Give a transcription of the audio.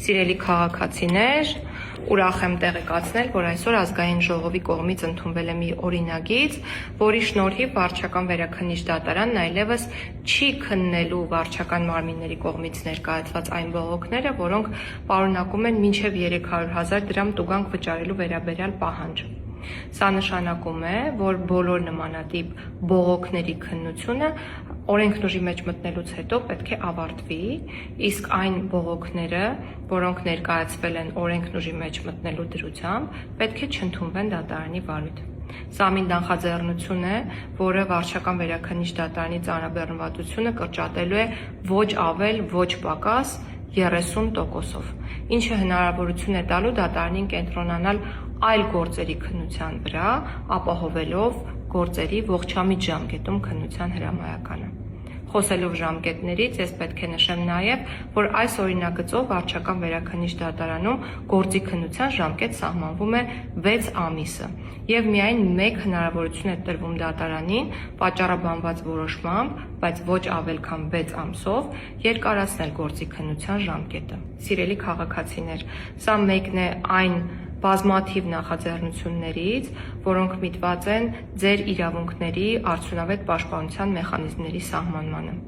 Սիրելի քաղաքացիներ, ուրախ եմ տեղեկացնել, որ այսօր ազգային ժողովի կողմից ընդունվել է մի օրինագիծ, որի շնորհիվ վարչական վերաքննիչ դատարանն այլևս չի քննելու վարչական մարմինների կողմից ներկայացված այն բողոքները, որոնք պարունակում են մինչև 300,000 դրամ տուգանք վճարելու վերաբերյալ պահանջ։ Սա նշանակում է, որ բոլոր նմանատիպ բողոքների քննությունը օրենքնուժի մեջ մտնելուց հետո պետք է ավարտվի, իսկ այն բողոքները, որոնք ներկայացվել են օրենքնուժի մեջ մտնելու դրությամբ, պետք է չընդունվեն դատարանի վարույթ։ Սա մի նախաձեռնություն է, որը վարչական վերաքննիչ դատարանի ծանրաբեռնվածությունը կրճատելու է ոչ ավել, ոչ պակաս 30%-ով, ինչը հնարավորություն է տալու դատարանին կենտրոնանալ այլ գործերի քննության վրա, ապահովելով գործերի ողջամիտ ժամկետում քննության հրամայականը։ Խոսելով ժամկետներից, ես պետք է նշեմ նաև, որ այս օրինագծով վարչական վերաքննիչ դատարանում գործի քննության ժամկետ սահմանվում է 6 ամիսը եւ միայն մեկ հնարավորություն է տրվում դատարանին պատճառաբանված որոշմամբ, բայց ոչ ավել քան 6 ամսով երկարացնել գործի քննության ժամկետը։ Սիրելի քաղաքացիներ, սա մեկն է այն բազմաթիվ նախաձեռնություններից, որոնք միտված են ձեր իրավունքների արդյունավետ պաշտպանության մեխանիզմների սահմանմանը։